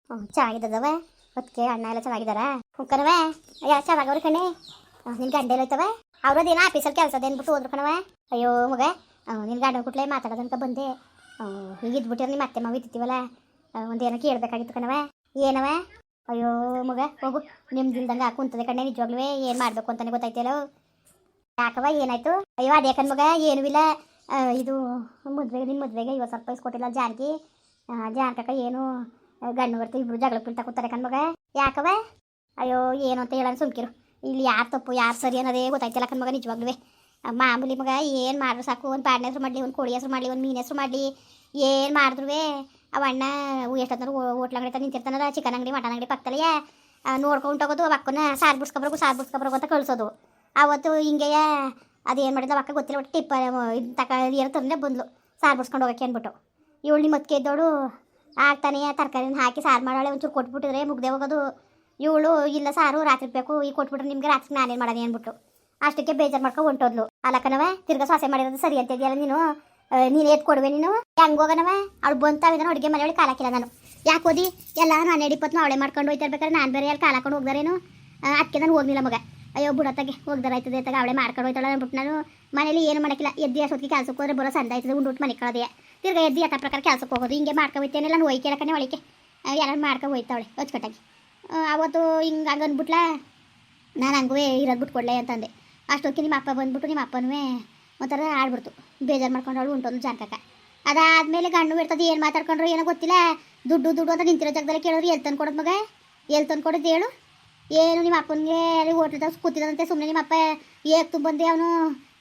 ಚೆನ್ನಾಗಿದ್ದವ ಅದಕ್ಕೆ ಅಣ್ಣ ಎಲ್ಲ ಚೆನ್ನಾಗಿದ್ದಾರ ಹುಕ್ಕನವ ಯಾ ಚೆನ್ನಾಗವ್ರ ಕಣೆ ನಿನ್ ಗಂಡ ಎಲ್ಲೈತವ ಅವ್ರದ್ದೇನೋ ಆಫೀಸಲ್ಲಿ ಕೆಲಸದೇನ್ಬಿಟ್ಟು ಹೋದ್ರು ಕಣವ ಅಯ್ಯೋ ಮಗ ನಿನ್ ಗಂಡನ ಕುಟ್ಲೆ ಮಾತಾಡೋದನ್ಕ ಬಂದೆ ಈಗ ಇದ್ಬಿಟ್ಟಿರ ನಿಮ್ಮ ಅತ್ತೆ ಮಾವ ಇತ್ತಿವಲ್ಲ ಒಂದೇನೋ ಕೇಳಬೇಕಾಗಿತ್ತು ಕಣವ ಏನವ ಅಯ್ಯೋ ಮಗ ಹೋಗು ನಿಮ್ದಿಲ್ದಂಗೆ ಕುಂತದೆ ಕಣ್ಣೆ ನಿಜವಾಗ್ಲೂ ಏನು ಮಾಡಬೇಕು ಅಂತಾನೆ ಗೊತ್ತಾಯ್ತಿಲ್ಲ ಯಾಕವ ಏನಾಯ್ತು ಅಯ್ಯೋ ಅದೇ ಕಣ್ ಮಗ ಏನೂ ಇಲ್ಲ ಇದು ಮದುವೆಗೆ ನಿಮ್ಮ ಮದುವೆಗೆ 50,000 ಇಸ್ಕೊಟ್ಟಿಲ್ಲ ಜಾನ್ಕಕ್ಕ ಏನು ಗಂಡು ಬರ್ತು ಇಬ್ರು ಜಗಳ ಬೀಳ್ತಾ ಕೂತಾರೆ ಕಣ್ಮಗ ಯಾಕವ ಅಯ್ಯೋ ಏನು ಅಂತ ಹೇಳೋಣ ಸುಮ್ಕಿರು ಇಲ್ಲಿ ಯಾರು ತಪ್ಪು ಯಾರು ಸರಿ ಅನ್ನೋದೇ ಗೊತ್ತಾಯ್ತಿಲ್ಲ ಕಣ್ಮಗ ನಿಜವಾಗ್ಲೂ ಮಾಮೂಲಿ ಮಗ ಏನು ಮಾಡಿದ್ರು ಸಾಕು ಒಂದು ಪಾಡ್ನ ಹೆಸರು ಮಾಡಲಿ ಒಂದು ಕೋಳಿ ಹೆಸರು ಮಾಡಲಿ ಒಂದು ಮೀನು ಹೆಸರು ಮಾಡಲಿ ಏನು ಮಾಡಿದ್ರು ಅವ ಅಣ್ಣ ಎಷ್ಟೊತ್ತಂದ್ರೆ ಹೋಟ್ಲ ಅಂಗಡಿ ನಿಂತಿರ್ತಾನಲ್ಲ ಚಿಕನ್ ಅಂಗಡಿ ಮಟನ್ ಅಂಗಡಿ ಪಕ್ಕದಲ್ಲೇ ನೋಡ್ಕೊಂಡು ಹೋಗೋದು ಅಕ್ಕನ ಸಾರು ಬಿಡ್ಸ್ಕೊಬರ್ಗು ಅಂತ ಕಳಿಸೋದು ಅವತ್ತು ಹಿಂಗೆಯ ಅದೇನು ಮಾಡಿದ ಅಕ್ಕ ಗೊತ್ತಿಲ್ಲ ಒಟ್ಟು ಟಿಪ್ಪ ಇದು ಏನೋ ತಂದರೆ ಬಂದ್ಲು ಸಾರು ಬಿಡ್ಸ್ಕೊಂಡು ಹೋಗೋಕ್ಕೆ ಅಂದ್ಬಿಟ್ಟು ಇವಳು ನಿಮ್ಮ ಮತ್ಕೆ ಇದ್ದವಳು ಆಗ್ತಾನೆ ತರಕಾರಿನ ಹಾಕಿ ಸಾರು ಮಾಡೋಳೆ ಒಂಚೂರು ಕೊಟ್ಬಿಟ್ಟಿದ್ರೆ ಮುಗ್ದೆ ಹೋಗೋದು ಇವಳು ಇಲ್ಲ ಸಾರು ರಾತ್ರಿಗೆ ಬೇಕು ಈಗ ಕೊಟ್ಬಿಟ್ರೆ ನಿಮ್ಗೆ ರಾತ್ರಿ ನಾನೇನು ಮಾಡೋಣ ಅಂದ್ಬಿಟ್ಟು ಅಷ್ಟಕ್ಕೆ ಬೇಜಾರು ಮಾಡ್ಕೊಂಡು ಹೊಂಟೋದ್ಲು ಅಲ್ಲಕ್ಕನವ ತಿರ್ಗಾ ಸೊಸೆ ಮಾಡಿರೋದು ಸರಿ ಅಂತಿದ್ಯಲ್ಲ ನೀನು ಎತ್ತು ಕೊಡುವೆ ನೀನು ಹೆಂಗೆ ಹೋಗೋಣವ ಅವಳು ಬಂತಾವಿದಾನ ಅಡುಗೆ ಮನೆಯೊಳಗೆ ಕಾಲು ಹಾಕಿಲ್ಲ ನಾನು ಯಾಕೆ ಓದಿ ಎಲ್ಲ ನಾನು ಎಡಿಪತ್ತು ಅವಳೆ ಮಾಡ್ಕೊಂಡು ಹೋಯ್ತಿರ್ಬೇಕಾದ್ರೆ ನಾನು ಬೇರೆ ಅಲ್ಲಿ ಕಾಲು ಹಾಕೊಂಡು ಹೋಗ್ದಾರೇನು ಅದಕ್ಕೆ ನಾನು ಹೋಗ್ಲಿಲ್ಲ ಮಗ ಅಯ್ಯೋ ಬುಡತ್ತಾಗೆ ಹೋಗ್ದಾರಾಯ್ತದೆ ಆಯ್ತಾಗ ಅವಳೆ ಮಾಡ್ಕೊಂಡು ಹೋಯ್ತಾಳೆ ಅಂದ್ಬಿಟ್ಟು ನಾನು ಮನೇಲಿ ಏನು ಮಾಡೋಕ್ಕಿಲ್ಲ ಎದ್ದು ಅಷ್ಟೊತ್ತಿಗೆ ಕೆಲಸಕ್ಕೆ ಹೋದ್ರೆ ಬರೋ ಸಂದ ಆಯ್ತದೆ ಉಂಡು ಮನೆ ಕಳೋದೆ ತಿರ್ಗಾ ಎದ್ದು ಯಥ ಪ್ರಕಾರ ಕೆಲಸಕ್ಕೆ ಹೋಗೋದು ಹಿಂಗೆ ಮಾಡ್ಕೊಬೋಯ್ತೇನೆ ನಾನು ಒಯ್ಕೆ ಕಣೆ ಒಳಿಕೆ ಯಾರು ಮಾಡ್ಕೊ ಹೋಯ್ತಾವಳೆ ಅಚ್ಚುಕಟ್ಟಾಗಿ ಅವತ್ತು ಹಿಂಗೆ ಹಂಗನ್ಬಿಟ್ಲ ನಾನು ಹಂಗೂ ಇರೋದು ಬಿಟ್ಕೊಡ್ಲೆ ಅಂತಂದೆ ಅಷ್ಟೊತ್ತಿಗೆ ನಿಮ್ಮ ಅಪ್ಪ ಬಂದ್ಬಿಟ್ಟು ನಿಮ್ಮ ಅಪ್ಪನೂ ಒಂಥರ ಆಡ್ಬಿಡ್ತು ಬೇಜಾರು ಮಾಡ್ಕೊಂಡವಳು ಉಂಟೋದು ಜಾನ್ಕಕ್ಕ ಅದಾದಮೇಲೆ ಗಂಡು ಇರ್ತದೆ ಏನು ಮಾತಾಡ್ಕೊಂಡ್ರು ಏನೋ ಗೊತ್ತಿಲ್ಲ ದುಡ್ಡು ಅಂತ ನಿಂತಿರೋ ಜಾಗದಲ್ಲಿ ಕೇಳೋರು ಎಲ್ಲಿ ತಂದು ಕೊಡೋದು ಮಗ ಎಲ್ಲಿ ತಂದು ಕೊಡೋದು ಹೇಳು ಏನು ನಿಮ್ಮ ಅಪ್ಪನಿಗೆ ಅಲ್ಲಿ ಹೋಟ್ಲದಾಗ ಕೂತಿದಂತೆ ಸುಮ್ಮನೆ ನಿಮ್ಮ ಅಪ್ಪ ಏಕ್ ಬಂದು ಅವನು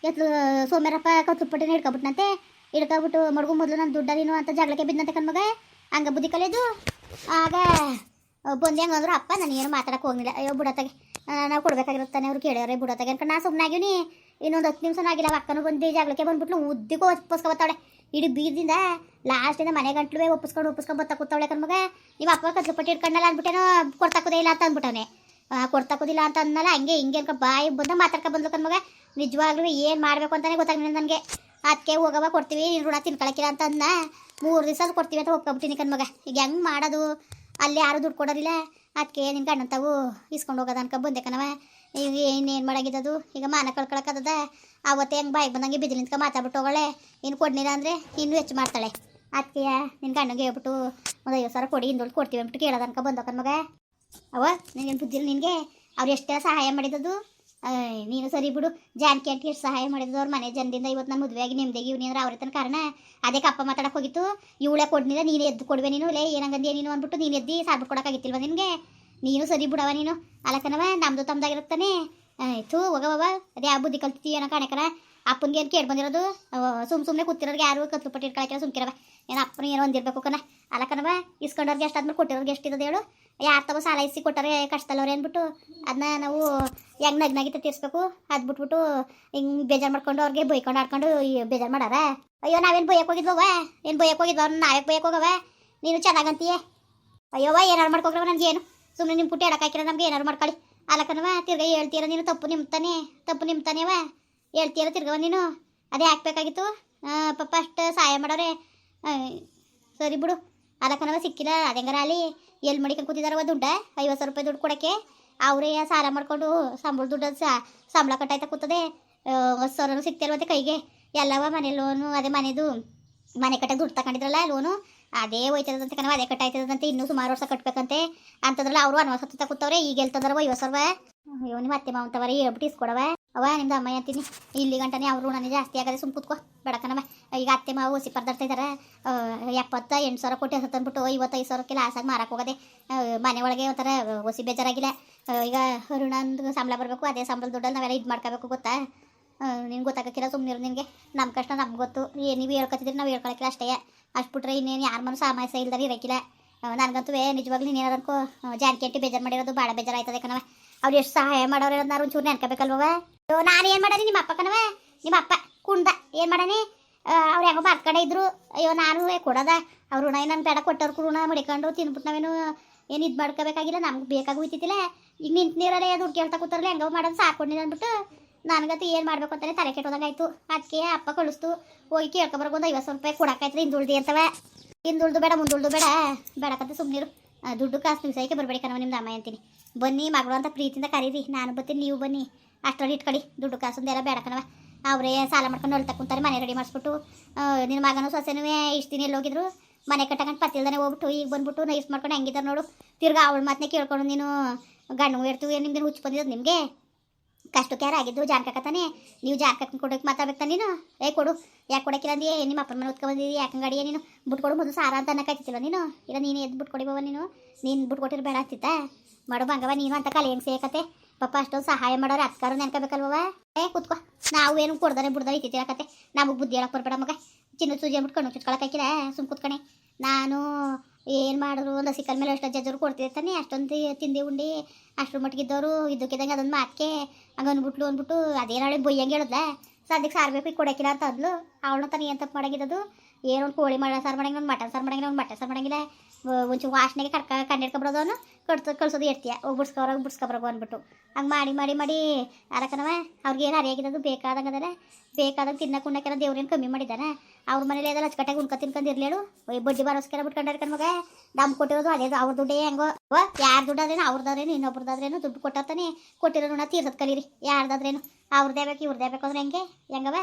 ಎತ್ತು ಸೋಮ್ಯಾರಪ್ಪ ಕತ್ತುಪಟ್ಟಿನ ಹಿಡ್ಕೊಬಿಟ್ನಂತೆ ಹಿಡ್ಕೊಬಿಟ್ಟು ಮಡ್ಗು ಮೊದಲು ನಾನು ದುಡ್ಡ ನೀನು ಅಂತ ಜಗಳಕ್ಕೆ ಬಿದ್ದಂತೆ ಕಣ್ಮಗ ಹಂಗೆ ಬುದ್ಧಿ ಕಲಿಯೋದು ಆಗ ಬಂದು ಹೆಂಗಂದ್ರು ಅಪ್ಪ ನಾನು ಏನು ಮಾತಾಡಕ್ಕೆ ಹೋಗಿಲ್ಲ ಅಯ್ಯೋ ಬುಡತ್ತಾಗೆ ನಾವು ಕೊಡ್ಬೇಕಾಗಿರುತ್ತಾನೆ ಅವ್ರು ಕೇಳ್ಯಾರೆ ಬುಡತ್ತಾಗೆ ಅನ್ಕೊಂಡು ನಾನು ಸುಮ್ಮನಾಗಿವ್ನಿ ಇನ್ನೊಂದು 10 ನಿಮಿಷ ಆಗಿಲ್ಲ ಅಕ್ಕನೂ ಬಂದು ಜಗಳಕ್ಕೆ ಬಂದ್ಬಿಟ್ಲು ಉದ್ದಿಗೂ ಒಪ್ಪಿಸ್ಕೊಬತ್ತಾವಳೆ ಇಡೀ ಬೀರದಿಂದ ಲಾಸ್ಟಿಂದ ಮನೆ ಗಂಟ್ಲು ಒಪ್ಪಿಸ್ಕೊಂಡು ಬತ್ತಾ ಕೂತಾವಳೆ ಕಣ್ಮಗ ನಿಮ್ಮ ಅಪ್ಪ ಕತ್ಲುಪಟ್ಟಿ ಇಟ್ಕೊಂಡಲ್ಲ ಅಂದ್ಬಿಟ್ಟೇನೋ ಕೊಡ್ತಾಕೋದೇ ಇಲ್ಲ ಅಂತ ಅಂದ್ಬಿಟ್ಟವನೆ ಕೊಡ್ತಾಕೋದಿಲ್ಲ ಅಂತ ಅಂದಲ್ಲ ಹಂಗೆ ಹಿಂಗೆ ಅನ್ಕೊ ಬಾಯಿ ಬಂದ ಮಾತಾಡ್ಕೊ ಬಂದ್ಲು ಕಣ್ಮಗ ನಿಜವಾಗ್ಲೂ ಏನು ಮಾಡಬೇಕು ಅಂತಲೇ ಗೊತ್ತಾಗಲಿಲ್ಲ ನನಗೆ ಅದಕ್ಕೆ ಹೋಗವ ಕೊಡ್ತೀವಿ ನೀನು ಋಣ ತಿನ್ಕೊಳಕ್ಕಿಲ್ಲ ಅಂತ ಅಂದ 3 ದಿವಸ ಕೊಡ್ತೀವಿ ಅಂತ ಒಪ್ಕೊಬಿಡ್ತೀನಿ ಕಣ್ಮಗ ಈಗ ಹೆಂಗೆ ಮಾಡೋದು ಅಲ್ಲಿ ಯಾರು ದುಡ್ಡು ಕೊಡೋದಿಲ್ಲ ಅದಕ್ಕೆ ನಿನ್ನ ಗಂಡಂತಾವು ಇಸ್ಕೊಂಡು ಹೋಗೋದು ಅನ್ಕೊ ಬಂದೆ ಕಣವ ಈಗ ಇನ್ನೇನು ಮಾಡಾಗಿದ್ದದು ಈಗ ಮಾನ ಕಳ್ಕೊಳಕ್ಕದ ಅವತ್ತೇ ಹೆಂಗೆ ಬಾಯಿಗೆ ಬಂದಂಗೆ ಬಿದ್ದು ನಿಂತ್ಕೊ ಮಾತಾಡ್ಬಿಟ್ಟು ಹೋಗಳೆ ಇನ್ನು ಕೊಡ್ನಿಲ್ಲ ಅಂದರೆ ಇನ್ನೂ ಹೆಚ್ಚು ಮಾಡ್ತಾಳೆ ಅದಕ್ಕೆ ನಿನ್ನ ಗಂಡಂಗೆ ಹೇಳ್ಬಿಟ್ಟು ಒಂದು 50,000 ಕೊಡಿ ಹಿಂದೊಳ್ದು ಕೊಡ್ತೀವಿ ಅಂದ್ಬಿಟ್ಟು ಕೇಳೋದು ಅನ್ಕೊ ಬಂದೋ ಕಣ್ಮಗ ಅವ ನೀನೇನು ಬುದ್ಧಿಲ್ಲ ನಿನಗೆ ಅವ್ರು ಎಷ್ಟೇ ಸಹಾಯ ಮಾಡಿದ್ದದು ನೀನು ಸರಿ ಬಿಡು ಜಾನಕಿ ಅಂತ ಎಷ್ಟು ಸಹಾಯ ಮಾಡಿದ್ದು ಅವ್ರ ಮನೆ ಜನರಿಂದ ಇವತ್ತು ನಾನು ಮದುವೆಯಾಗಿ ನಿಮ್ದಾಗಿ ಇವ್ನಿ ಅಂದ್ರೆ ಅವ್ರ ತನ ಕಾರಣ ಅದಕ್ಕೆ ಅಪ್ಪ ಮಾತಾಡಕ್ಕೆ ಹೋಗಿತ್ತು ಇವಳೇ ಕೊಡ್ನಿಲ್ಲ ನೀನು ಎದ್ದು ಕೊಡುವೆ ನೀನು ಲೇ ಏನಂಗಂದೆ ನೀನು ಅಂದ್ಬಿಟ್ಟು ನೀನು ಎದ್ದು ಸಾರ್ಬಿಟ್ಟು ಕೊಡೋಕ್ಕಾಗಿತ್ತಿಲ್ವ ನಿನಗೆ ನೀನು ಸರಿ ಬಿಡವ ನೀನು ಅಲ್ಲಕ್ಕನವ ನಮ್ಮದು ತಮ್ಮದಾಗಿರುತ್ತಾನೆ ಆಯಿತು ಹೋಗವ ಅದೇ ಯಾವ ಬುದ್ಧಿ ಕಲ್ತೀವಿ ಏನೋ ಕಾಣಕರ ಅಪ್ಪನಿಗೆ ಏನು ಕೇಳಿ ಬಂದಿರೋದು ಸುಮ್ಮನೆ ಕೂತಿರೋರಿಗೆ ಯಾರು ಕತ್ಲುಪಟ್ಟಿ ಇಟ್ಕೊಳಕ್ಕೆ ಸುಮ್ಕಿರವ ಏನೋ ಅಪ್ಪನ ಏನೋ ಒಂದಿರಬೇಕು ಕಣ ಅಲ್ಲಕ್ಕನವ ಇಸ್ಕೊಂಡವ್ರಿಗೆ ಎಷ್ಟಾದ್ಮೇಲೆ ಕೊಟ್ಟಿರೋರಿಗೆ ಎಷ್ಟಿರೋದು ಹೇಳು ಯಾರು ತಗೋ ಸಾಲ ಇಸಿ ಕೊಟ್ಟಾರೆ ಕಷ್ಟದಲ್ಲವ್ರೆ ಅಂದ್ಬಿಟ್ಟು ಅದನ್ನ ನಾವು ಹೆಂಗೆ ನಗ್ನಾಗಿತ್ತ ತೀರಿಸ್ಬೇಕು ಅದು ಬಿಟ್ಬಿಟ್ಟು ಹಿಂಗೆ ಬೇಜಾರು ಮಾಡ್ಕೊಂಡು ಅವ್ರಿಗೆ ಬೈಕೊಂಡು ಆಡ್ಕೊಂಡು ಬೇಜಾರು ಮಾಡಾರ ಅಯ್ಯೋ ನಾವೇನು ಬೈಯಕ್ಕೆ ಹೋಗಿದ್ವವ ಏನು ಬೈಯಕ್ಕೆ ಹೋಗಿದ್ವ ಅವ್ರನ್ನ ನಾವೇ ಬೈಯಕ್ಕೆ ಹೋಗವ ನೀನು ಚೆನ್ನಾಗಂತೀಯೇ ಅಯ್ಯೋವ ಏನಾರು ಮಾಡ್ಕೋಗ್ರವ ನನಗೇನು ಸುಮ್ಮನೆ ನಿಮ್ಮ ಪುಟ್ಟಿ ಹೇಳೋಕ್ಕಾಕಿರೋ ನಮ್ಗೆ ಏನಾರು ಮಾಡ್ಕೊಳ್ಳಿ ಅಲ್ಲಕ್ಕನವ ತಿರ್ಗ ಹೇಳ್ತೀರ ನೀನು ತಪ್ಪು ನಿಮ್ತಾನೇವ ಹೇಳ್ತೀರ ತಿರ್ಗವ ನೀನು ಅದೇ ಹಾಕ್ಬೇಕಾಗಿತ್ತು ಪಪ್ಪ ಅಷ್ಟು ಸಹಾಯ ಮಾಡೋರೆ ಸರಿ ಬಿಡು ಅಲ್ಲಕ್ಕನವ ಸಿಕ್ಕಿಲ್ಲ ಅದೆಂಗಾರ ಅಲ್ಲಿ ಎಲ್ಲಿ ಮಡಿಕೊಂಡು ಕೂತಿದಾರವ ದುಡ್ಡ 50,000 ರೂಪಾಯಿ ದುಡ್ಡು ಕೊಡೋಕ್ಕೆ ಅವರೇ ಸಾಲ ಮಾಡಿಕೊಂಡು ಸಂಬಳ ದುಡ್ಡು ಸಂಬಳ ಕಟ್ಟಾಯ್ತಾ ಕೂತದೆ 10,000 ಸಿಗ್ತಿಲ್ವಂತೆ ಕೈಗೆ ಎಲ್ಲವ ಮನೆ ಲೋನು ಅದೇ ಮನೆದು ಮನೆ ಕಟ್ಟಕ್ಕೆ ದುಡ್ಡು ತಗೊಂಡಿದ್ರಲ್ಲ ಲೋನು ಅದೇ ಹೋಯ್ತದಂತೆ ಕಣವ ಅದೇ ಕಟ್ಟಾಯ್ತದಂತೆ ಇನ್ನೂ ಸುಮಾರು ವರ್ಷ ಕಟ್ಟಬೇಕಂತೆ ಅಂತಂದ್ರಲ್ಲ ಅವರು ಅನ್ವಸತ್ತ ಕೂತವ್ರೆ ಈಗ ಎಲ್ತಂದ್ರವ 50,000 ಅಯ್ಯೋ ನಿಮ್ಮ ಅತ್ತೆ ಮಾವಂತವರ ಹೇಳ್ಬಿಟ್ಟು ಇಸ್ಕೊಡವ ಅವ ನಿಮ್ದು ಅಮ್ಮ ಅಂತೀನಿ ಇಲ್ಲಿ ಗಂಟನೆ ಅವ್ರು ಋಣನೇ ಜಾಸ್ತಿ ಆಗದೆ ಸುಮ್ ಕೂತ್ಕೋ ಬೇಡಕನವ ಈಗ ಅತ್ತೆ ಮಾವು ಹೊಸಿ ಪರ್ದಾಡ್ತಾ ಇದ್ದಾರೆ 70,000 ಕೊಟ್ಟು ತಂದ್ಬಿಟ್ಟು 55,000ಕ್ಕೆ ಲಾಸಾಗಿ ಮಾರಕ್ಕೆ ಹೋಗದೆ ಮನೆ ಒಳಗೆ ಒಂಥರ ಹೊಸಿ ಬೇಜಾರಾಗಿಲ್ಲ ಈಗ ಋಣಂದು ಸಂಬಳ ಬರಬೇಕು ಅದೇ ಸಂಬಳ ದುಡ್ಡಲ್ಲಿ ನಾವೆಲ್ಲ ಇದು ಮಾಡ್ಕೋಬೇಕು ಗೊತ್ತಾ ನಿನ್ಗೆ ಗೊತ್ತಾಗಕ್ಕಿಲ್ಲ ಸುಮ್ಮನಿರು ನಿನಗೆ ನಮ್ಮ ಕಷ್ಟ ನಮ್ಗೆ ಗೊತ್ತು ನೀವು ಹೇಳ್ಕೊತಿದ್ರಿ ನಾವು ಹೇಳ್ಕೊಳಕ್ಕಿಲ್ಲ ಅಷ್ಟೇ ಅಷ್ಟು ಬಿಟ್ರೆ ಇನ್ನೇನು ಯಾರ ಮನಸ್ಸು ಸಮಸ್ಯೆ ಇಲ್ದಾರೆ ಇರೋಕ್ಕಿಲ್ಲ ನನಗಂತೂ ನಿಜವಾಗ್ಲೂ ನೀನೇನಾದ್ರು ಜಾನಕಿ ಅಂಟಿ ಬೇಜಾರು ಮಾಡಿರೋದು ಭಾಳ ಬೇಜಾರಾಯ್ತದೆ ಕಣವ ಅವ್ರು ಎಷ್ಟು ಸಹಾಯ ಮಾಡೋರು ಏನಾರು ಒಂಚೂರು ನೆನ್ಕೋಬೇಕಲ್ವ ನಾನು ಏನು ಮಾಡಾನಿ ನಿಮ್ಮ ಅಪ್ಪ ಕಣವ ನಿಮ್ಮ ಅಪ್ಪ ಕುಂದ ಏನು ಮಾಡಾನಿ ಅವ್ರು ಹೆಂಗೋ ಮಾರ್ಕಡೆ ಇದ್ರು ಅಯ್ಯೋ ನಾನು ಕೊಡೋದ ಅವ್ರು ಋಣ ನಾನು ಬೇಡ ಕೊಟ್ಟವ್ರು ಋಣ ಮಡಿಕೊಂಡು ತಿನ್ಬಿಟ್ಟು ನಾವೇನು ಏನು ಇದು ಮಾಡ್ಕೋಬೇಕಾಗಿಲ್ಲ ನಮ್ಗೆ ಬೇಕಾಗಿ ಹೋಯ್ತಿದ್ದಿಲ್ಲ ಈಗ ನಿಂತು ನೀರಲ್ಲೇ ದುಡ್ಡು ಕೇಳ್ತಾ ಕೂತಾರಲ್ಲ ಹೆಂಗೋ ಮಾಡೋದು ಸಾಕೊಂಡಿಲ್ಲ ಅಂದ್ಬಿಟ್ಟು ನನಗಂತೂ ಏನು ಮಾಡಬೇಕು ಅಂತಾನೆ ತಲೆ ಕೆಟ್ಟೋದಂಗಾಯ್ತು ಅದಕ್ಕೆ ಅಪ್ಪ ಕಳಿಸ್ತು ಹೋಗಿ ಕೇಳ್ಕೊಬರ್ಗೊಂದು 50,000 ರೂಪಾಯಿ ಕೊಡೋಕ್ಕಾಯ್ತದೆ ಹಿಂದುಳ್ದು ಅಂತವೆ ಹಿಂದುಳ್ದು ಬೇಡ ಮುಂದುಳ್ದು ಬೇಡಕಂತ ಸುಮ್ಮನಿರು ದುಡ್ಡು ಕಾಸು ವಿಷಯಕ್ಕೆ ಬರಬೇಡಿ ಕಣವ ನಿಮ್ದು ಅಮ್ಮ ಅಂತೀನಿ. ಬನ್ನಿ ಮಗಳು ಅಂತ ಪ್ರೀತಿಯಿಂದ ಕರೀರಿ, ನಾನು ಬರ್ತೀನಿ, ನೀವು ಬನ್ನಿ. ಅಷ್ಟರಲ್ಲಿ ಇಟ್ಕೊಳ್ಳಿ ದುಡ್ಡು ಕಾಸೊಂದೆಲ್ಲ ಬೇಡ ಕಣವ. ಅವರೇ ಸಾಲ ಮಾಡ್ಕೊಂಡು ಅಳ್ತಾ ಕುಂತಾರೆ, ಮನೆ ರೆಡಿ ಮಾಡಿಸ್ಬಿಟ್ಟು. ನಿನ್ನ ಮಗನೂ ಸೊಸೆನೂ ಇಷ್ಟು ದಿನ ಎಲ್ಲೋಗಿದ್ರು, ಮನೆ ಕಟ್ಟಕೊಂಡು ಪತ್ತಿಲ್ದಾನೆ ಹೋಗ್ಬಿಟ್ಟು ಈಗ ಬಂದ್ಬಿಟ್ಟು ನೈಸ್ ಮಾಡ್ಕೊಂಡು ಹೆಂಗಿದ್ದಾರೆ ನೋಡು. ತಿರ್ಗಾ ಅವಳ ಮಾತನ್ನೇ ಕೇಳ್ಕೊಂಡು ನೀನು ಗಂಡು ಇರ್ತೀವಿ, ನಿಮ್ದೇನು ಹುಚ್ಚು ಬಂದಿರೋದು ನಿಮಗೆ? ಕಷ್ಟಕ್ಕೆ ಯಾರು ಆಗಿದ್ದು ಜಾನ್ಕತ್ತಾನೆ, ನೀವು ಜಾನ್ಕಕ್ಕೆ ಕೊಡೋಕೆ ಮಾತಾಡ್ಬೇಕು ತಾನೆ ನೀನು. ಕೊಡು, ಯಾಕೆ ಕೊಡೋಕ್ಕಿಲ್ಲ ಅಂದಿ? ನಿಮ್ಮ ಅಪ್ಪನ ಮನೆ ಉತ್ಕೊಂಡ್ಬಂದಿದ್ದೀವಿ, ಯಾಕೆ ಗಾಡಿಯೇ ನೀನು ಬಿಟ್ಕೊಡು ಮೊದಲು ಸಾರ ಅಂತ ಅನ್ನಕ್ಕಾಯ್ತಿಲ್ಲ ನೀನು. ಇಲ್ಲ ನೀನು ಎದ್ದು ಬಿಟ್ಕೊಡಿ ಬಾವ, ನೀನು ಬಿಟ್ಕೊಟ್ಟಿರು ಬೇಡ ಆಗ್ತಿತ್ತಾ? ಮಾಡು ಬಂಗವ ನೀನು ಅಂತ ಕಲೆ ಹೆಂಗೆ ಸೇಕತ್ತೆ ಪಾಪ. ಅಷ್ಟೊಂದು ಸಹಾಯ ಮಾಡೋರು ಅತ್ಕಾರ ನೆನ್ಕೋಬೇಕಲ್ವ? ಕೂತ್ಕೋ, ನಾವು ಏನು ಕೊಡ್ದಾರೆ ಬಿಡ್ದಾರೆ ಇತ್ತಿರಕತ್ತೆ. ನಮಗೆ ಬುದ್ಧಿ ಹೇಳಕ್ಕೆ ಬರ್ಬೇಡ ಮಗ. ಚಿನ್ನದ ಸೂಜಿ ಅಂದ್ಬಿಟ್ಟು ಕಣ್ಣು ಚುಚ್ಕೊಳಕ್ಕಾಕಿಲ್ಲ, ಸುಮ್ ಕೂತ್ಕಣೆ. ನಾನು ಏನು ಮಾಡಿದ್ರು ಒಂದು ಸಿಕ್ಕಲ್ ಮೇಲೆ ಅಷ್ಟು ಜಜ್ಜರು ಕೊಡ್ತಿರ್ತಾನೆ, ಅಷ್ಟೊಂದು ತಿಂಡಿ ಉಂಡು ಅಷ್ಟ್ರ ಮಟ್ಟಿಗಿದ್ದವರು ಇದ್ದಕ್ಕಿದ್ದಂಗೆ ಅದೊಂದು ಮಾತಕ್ಕೆ ಹಂಗೆ ಅಂದ್ಬಿಟ್ಟು ಅದೇನಾಳೆ ಬೊಯ್ಯಂಗೆ ಹೇಳದ್ಲ. ಸದ್ಯಕ್ಕೆ ಸಾರಬೇಕು ಈಗ ಕೊಡೋಕ್ಕಿಲ್ಲ ಅಂತ ಅಂದ್ಲು. ಅವಳನ್ನ ತಾನು ಏನು ತಪ್ಪು ಮಾಡಾಗಿದ್ದು? ಏನೊಂದು ಕೋಳಿ ಸಾರು ಮಾಡಂಗಿಲ್ಲ, ಒಂದು ಮಟನ್ ಸಾರು ಮಾಡಂಗಿಲ್ಲ, ಒಂದು ಮಟನ್ ಸಾರು ಮಾಡಂಗಿಲ್ಲ. ಒಂಚೂರು ವಾಸನೆಗೆ ಕಂಡಿಡ್ಕೊಬಿಡೋದು ಅವನು ಕಳ್ಸೋದು ಇರ್ತೀಯ. ಬಿಡ್ಸ್ಕೊಬರೋಗು ಅಂದ್ಬಿಟ್ಟು ಹಂಗೆ ಮಾಡಿ ಅರಕನವ ಅವ್ರಿಗೆ ಏನು ಅರಿಯಾಗಿದ್ದು ಬೇಕಾದಂಗೆ ಅದಲ್ಲ. ಬೇಕಾದಂಗೆ ತಿನ್ನಕ್ಕೆ ಉಣ್ಣಕ್ಕೆಲ್ಲ ದೇವ್ರೇನು ಕಮ್ಮಿ ಮಾಡಿದ್ದಾನೆ. ಅವ್ರ ಮನೇಲಿ ಅದೆಲ್ಲ ಅಚ್ಚುಕಟ್ಟಾಗಿ ಉಣ್ಕೊ ತಿನ್ಕೊಂಡು ಇರಲೇಳು. ಬಡ್ಡಿ ಬರೋಸ್ಕೆಲ್ಲ ಬಿಟ್ಕೊಂಡ್ರೆ ಮಗ ದಮ್ ಕೊಟ್ಟಿರೋದು ಅದೇ ಅವ್ರ ದುಡ್ಡೇ ಹೆಂಗೋ. ಯಾರು ದುಡ್ಡಾದ್ರೇನು ಅವ್ರದ್ದಾದ್ರೇನು ಇನ್ನೊಬ್ರದಾದ್ರೇನು ದುಡ್ಡು ಕೊಟ್ಟಾತಾನೆ. ಕೊಟ್ಟಿರೋ ಋಣ ತೀರ್ಸೋದು ಕಲೀರಿ. ಯಾರ್ದಾದ್ರೇನು ಅವ್ರದ್ದೇ ಬೇಕು ಇವ್ರದ್ದೇ ಬೇಕು ಅಂದ್ರೆ ಹೆಂಗವ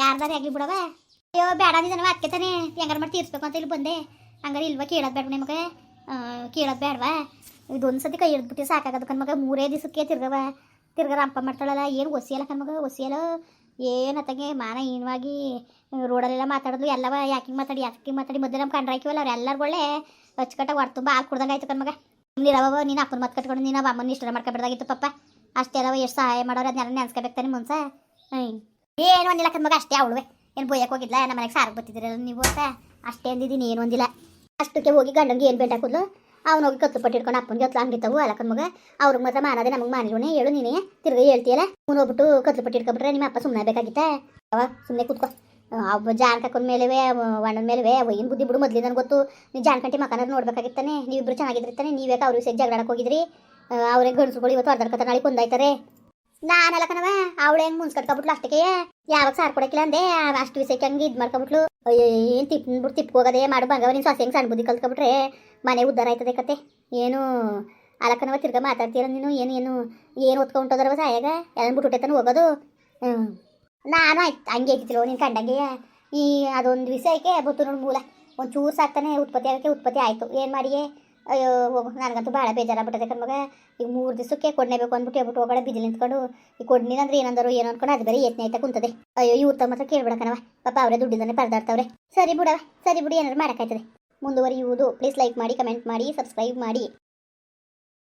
ಯಾರ್ದಾರೆ ಆಗಲಿ ಬಿಡವ. ಅಯ್ಯೋ ಬೇಡ ಅಂದಿದ್ದಾನವ, ಅದಕ್ಕೆ ತಾನೆ ಹೆಂಗಾರು ಮಾಡಿ ತೀರಿಸ್ಬೇಕು ಅಂತ ಇಲ್ಲಿ ಬಂದೆ. ಹಂಗಾರೆ ಇಲ್ವಾ ಕೇಳೋದು ಬೇಡ ನಿಮಗೆ? ಕೇಳೋದು ಬೇಡವಾ? ಇದೊಂದು ಸತಿ ಕೈ ಹಿಡ್ಬಿಟ್ಟು ಸಾಕಾಗೋದು ಕಣ್ಮಗ. 3 ದಿವಸಕ್ಕೆ ತಿರ್ಗ ರಂಪ ಮಾಡ್ತಾಳಲ್ಲ. ಏನು ಒಸಿಯಲ್ಲ ಕಣ್ಮಗ, ಒಸಿಯಲ್ಲ. ಏನತ್ತಂಗೆ ಮಾನ ಹೀನವಾಗಿ ರೋಡಲ್ಲೆಲ್ಲ ಮಾತಾಡೋದು ಎಲ್ಲವ. ಯಾಕೆ ಮಾತಾಡಿ ಮೊದಲು ನಮ್ಮ ಕಂಡ್ರೆ ಹಾಕಿವಲ್ಲ ಅವ್ರು ಎಲ್ಲರೂ ಒಳ್ಳೆ ಅಚ್ಚುಕಟ್ಟಾಗಿ ಹೊರ ತುಂಬ ಹಾಲು ಕುಡ್ದಂಗೆ ಆಯ್ತು ಕಣ್ಮಗ. ನೀರವ ನೀನು ಅಪ್ಪನ ಮತ್ ಕಟ್ಕೊಂಡು ನೀನು ಅಮ್ಮನ ಇಷ್ಟ ಮಾಡ್ಕೊಬಿಡ್ದಾಗಿತ್ತು ಪಾಪ. ಅಷ್ಟೆಲ್ಲವ ಎಷ್ಟು ಸಹಾಯ ಮಾಡೋರು ಅದನ್ನೆಲ್ಲ ನೆನ್ಸ್ಕೋಬೇಕು ತಾನೆ ಮುನ್ಸ. ಏನು ಒಂದಿಲ್ಲ ಕಣ್ಮಗ, ಅಷ್ಟೇ ಅವಳುವೆ. ಏನು ಬೊಯ್ಯಕ್ಕೆ ಹೋಗಿದ್ಲ ನಮ್ಮ ಮನೆಗೆ ಸಾರಿಗೆ ಬರ್ತಿದ್ದೀರಲ್ಲ ನೀವು ಅಂತ ಅಷ್ಟೇ ಅಂದಿದ್ದೀನಿ. ಏನು ಒಂದಿಲ್ಲ. ಅಷ್ಟಕ್ಕೆ ಹೋಗಿ ಗಂಡಂಗೆ ಏನು ಬೇಟ ಹಾಕಿದ್ಲು. ಅವ್ನು ಹೋಗಿ ಕತ್ತು ಪಟ್ಟಿಟ್ಕೊಂಡು ಅಪ್ಪನಿಗೆ ಹೊತ್ತು ಅಂಗಿತ್ತವು ಅಲಕ್ಕನ ಮಗ. ಅವ್ರಿಗೆ ಮಾತ್ರ ಮಾನದೆ ನಮಗೆ ಮಾನಿರೋನೆ ಹೇಳು ನೀನೇ ತಿರ್ಗಿ ಹೇಳ್ತೀಯಲ್ಲ. ಅವ್ನು ಹೋಗ್ಬಿಟ್ಟು ಕತ್ತು ಪಟ್ಟಿ ಇಟ್ಕೊಬಿಟ್ರೆ ನಿಮ್ಮ ಅಪ್ಪ ಸುಮ್ಮನೆ ಬೇಕಾಗಿತ್ತ? ಅವ ಸುಮ್ಮನೆ ಕೂತ್ಕೊ. ಒಬ್ಬ ಜಾನ್ ಕಕ್ಕೊಂಡ ಮೇಲೆವೇ ಒಣ್ಣನ ಮೇಲೆವೇ ಏನು ಬುದ್ಧಿ ಬಿಡು. ಮೊದಲು ನನಗೆ ಗೊತ್ತು ನೀನು ಜಾನ್ಕಂಟಿ ಮಕ್ಕನಾದ್ರು ನೋಡ್ಬೇಕಾಗಿತ್ತಾನೆ. ನೀವಿಬ್ರು ಚೆನ್ನಾಗಿದ್ರಿರ್ತಾನೆ. ನೀವ್ಯಾಕೆ ಅವ್ರಿಗೆ ಸಹ ಜಗಳಕ್ಕೆ ಹೋಗಿದ್ರಿ? ಅವ್ರಿಗೆ ಗಂಡಸುಗಳು ಇವತ್ತು ಹೊಡೆದಾಡ್ಕೊತ ನಾಳೆ ಕೊಂದಾಯ್ತಾರೆ. ನಾನಲ್ಲ ಕಣವ, ಅವಳು ಹೆಂಗೆ ಮುನ್ಸ್ಕಟ್ಕೊಬಿಟ್ಲು ಅಷ್ಟಕ್ಕೆ. ಯಾವಾಗ ಸಾರು ಕೊಡೋಕ್ಕಿಲ್ಲ ಅಂದೆ ಅಷ್ಟು ವಿಷಯಕ್ಕೆ ಹಂಗೆ ಇದು ಮಾಡ್ಕೊಬಿಟ್ಲು. ಅಯ್ಯೋ ಏನು ತಿಪ್ಕೋಗದೆ ಮಾಡು ಬಂಗವ. ನೀನು ಸೊಸೆ ಹೆಂಗೆ ಸಣ್ಣ ಬುದ್ಧಿ ಕಲ್ತ್ಕೊಬಿಟ್ರೆ ಮನೆ ಉದ್ದಾರ ಆಯ್ತದೆ ಕತೆ. ಏನು ಅಲಕ್ಕನವ ತಿರ್ಗ ಮಾತಾಡ್ತೀರ ನೀನು? ಏನು ಹೊತ್ಕೊಂಡೋದ್ರವ ಸಾಯಾಗ ಎಲ್ಲ ಬಿಟ್ಟುಟ್ಟೆತಾನೆ ಹೋಗೋದು. ನಾನು ಆಯ್ತು ಹಂಗೆ ಐತಿಲ್ಲ ನೀನು ಕಂಡಂಗೆ. ಈ ಅದೊಂದು ವಿಷಯಕ್ಕೆ ಬತ್ತು ನೋಡಿ ಮೂಲ ಒಂದು ಚೂರು ಸಾಕ್ತಾನೆ ಉತ್ಪತ್ತಿ ಆಗೋಕ್ಕೆ ಉತ್ಪತ್ತಿ ಆಯಿತು. ಏನು ಮಾಡಿಯೇ? ಅಯ್ಯೋ ಹೋಗು, ನನಗಂತೂ ಭಾಳ ಬೇಜಾರಾಗ್ಬಿಟ್ಟದೆ ಕಣ್ಮಗ. ಈಗ 3 ದಿವಸಕ್ಕೆ ಕೊಡಲೇಬೇಕು ಅಂದ್ಬಿಟ್ಟು ಹೇಳ್ಬಿಟ್ಟು ಹೋಗೋಣ ಬಿಸಿಲು ನಿಂತ್ಕೊಂಡು. ಈಗ ಕೊಡ್ನಿಲ್ಲ ಅಂದ್ರೆ ಏನಂದರು ಏನು ಅನ್ಕೊಂಡು ಅದು ಬೇರೆ ಯತ್ನ ಆಯ್ತಾ ಕುಂತದೆ. ಅಯ್ಯೋ ಇವ್ರ ತಮ್ಮ ಮಾತ್ರ ಕೇಳ್ಬಿಡಕನವ ಪಾಪ, ಅವರೇ ದುಡ್ಡಿಂದಾನೆ ಪರದಾಡ್ತಾವ್ರೆ. ಸರಿ ಬಿಡವ, ಸರಿ ಬಿಡಿ, ಏನಾದ್ರು ಮಾಡೋಕ್ಕಾಯ್ತದೆ. ಮುಂದುವರಿಯುವುದು. ಪ್ಲೀಸ್ ಲೈಕ್ ಮಾಡಿ, ಕಮೆಂಟ್ ಮಾಡಿ, ಸಬ್ಸ್ಕ್ರೈಬ್ ಮಾಡಿ.